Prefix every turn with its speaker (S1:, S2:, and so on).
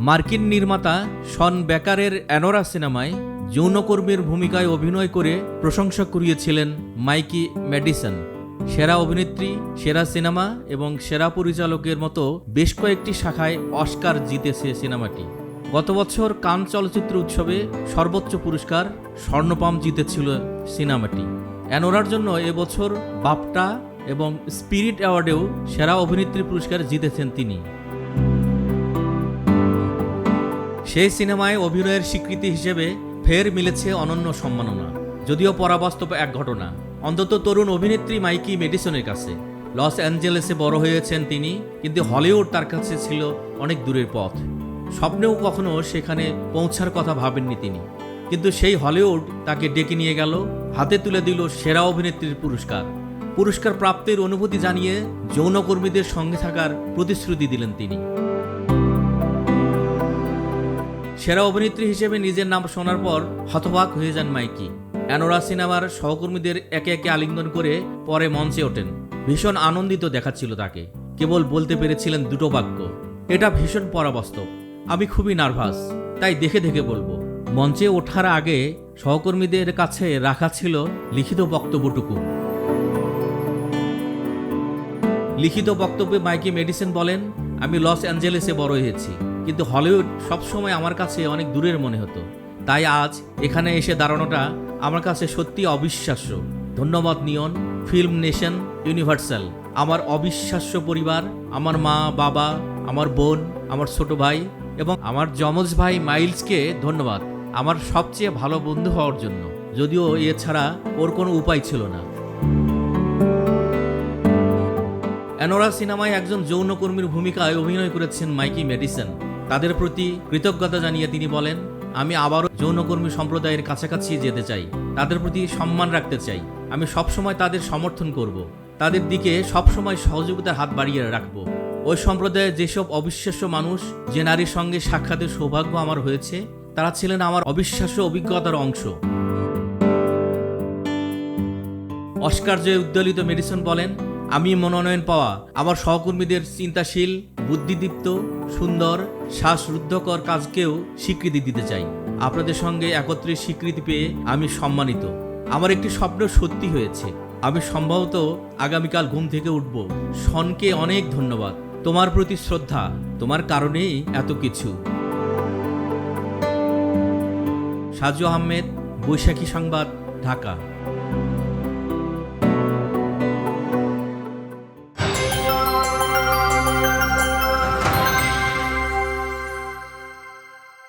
S1: মার্কিন নির্মাতা শন বেকারের অ্যানোরা সিনেমায় যৌনকর্মীর ভূমিকায় অভিনয় করে প্রশংসা কুড়িয়েছিলেন মাইকি ম্যাডিসন। সেরা অভিনেত্রী, সেরা সিনেমা এবং সেরা পরিচালকের মতো বেশ কয়েকটি শাখায় অস্কার জিতেছে সিনেমাটি। গত বছর কান চলচ্চিত্র উৎসবে সর্বোচ্চ পুরস্কার স্বর্ণপাম জিতেছিল সিনেমাটি। অ্যানোরার জন্য এবছর বাফটা এবং স্পিরিট অ্যাওয়ার্ডেও সেরা অভিনেত্রী পুরস্কার জিতেছেন তিনি। সেই সিনেমায় অভিনয়ের স্বীকৃতি হিসেবে ফের মিলেছে অনন্য সম্মাননা, যদিও পরাবাস্তব এক ঘটনা, অন্তত তরুণ অভিনেত্রী মাইকি ম্যাডিসনের কাছে। লস অ্যাঞ্জেলেসে বড় হয়েছেন তিনি, কিন্তু হলিউড তার কাছে ছিল অনেক দূরের পথ। স্বপ্নেও কখনো সেখানে পৌঁছার কথা ভাবেননি তিনি, কিন্তু সেই হলিউড তাকে ডেকে নিয়ে গেল, হাতে তুলে দিল সেরা অভিনেত্রীর পুরস্কার। পুরস্কার প্রাপ্তির অনুভূতি জানিয়ে যৌনকর্মীদের সঙ্গে থাকার প্রতিশ্রুতি দিলেন তিনি। সেরা অভিনেত্রী হিসেবে নিজের নাম শোনার পর হতবাক হয়ে যান মাইকি। অ্যানোরা সিনেমার সহকর্মীদের একে একে আলিঙ্গন করে পরে মঞ্চে ওঠেন। ভীষণ আনন্দিত দেখাচ্ছিল তাকে। কেবল বলতে পেরেছিলেন দুটো বাক্য, এটা ভীষণ পরাবাস্তব, আমি খুবই নার্ভাস, তাই দেখে দেখে বলবো। মঞ্চে ওঠার আগে সহকর্মীদের কাছে রাখা ছিল লিখিত বক্তব্যটুকু। লিখিত বক্তব্যে মাইকি ম্যাডিসন বলেন, আমি লস অ্যাঞ্জেলেসে বড় হয়েছি, কিন্তু হলিউড সবসময় আমার কাছে অনেক দূরের মনে হতো। তাই আজ এখানে এসে দাঁড়ানোটা আমার কাছে সত্যি অবিশ্বাস্য। ধন্যবাদ নিয়ন, ফিল্ম নেশন, ইউনিভার্সাল, আমার অবিশ্বাস্য পরিবার, আমার মা, বাবা, আমার বোন, আমার ছোট ভাই এবং আমার যমজ ভাই মাইলসকে ধন্যবাদ আমার সবচেয়ে ভালো বন্ধু হওয়ার জন্য, যদিও এছাড়া ওর কোনো উপায় ছিল না। অ্যানোরা সিনেমায় একজন যৌনকর্মীর ভূমিকায় অভিনয় করেছেন মাইকি ম্যাডিসন। তাদের প্রতি কৃতজ্ঞতা জানিয়ে তিনি বলেন, আমি আবারও যৌনকর্মী সম্প্রদায়ের কাছাকাছি যেতে চাই, তাদের প্রতি সম্মান রাখতে চাই। আমি সবসময় তাদের সমর্থন করব, তাদের দিকে সবসময় সহযোগিতার হাত বাড়িয়ে রাখব। ওই সম্প্রদায়ের যেসব অবিশ্বাস্য মানুষ, যে নারীর সঙ্গে সাক্ষাতের সৌভাগ্য আমার হয়েছে, তারা ছিলেন আমার অবিশ্বাস্য অভিজ্ঞতার অংশ। অস্কার জয়ে উদ্দোলিত ম্যাডিসন বলেন, আমি মনোনয়ন পাওয়া আমার সহকর্মীদের চিন্তাশীল, বুদ্ধিদীপ্ত, সুন্দর, শ্বাসরুদ্ধকর কাজকেও স্বীকৃতি দিতে চাই। আপনাদের সঙ্গে একত্রে স্বীকৃতি পেয়ে আমি সম্মানিত। আমার একটি স্বপ্ন সত্যি হয়েছে। আমি সম্ভবত আগামীকাল ঘুম থেকে উঠব। শনকে অনেক ধন্যবাদ, তোমার প্রতি শ্রদ্ধা, তোমার কারণেই এত কিছু। সাজু আহমেদ, বৈশাখী সংবাদ, ঢাকা।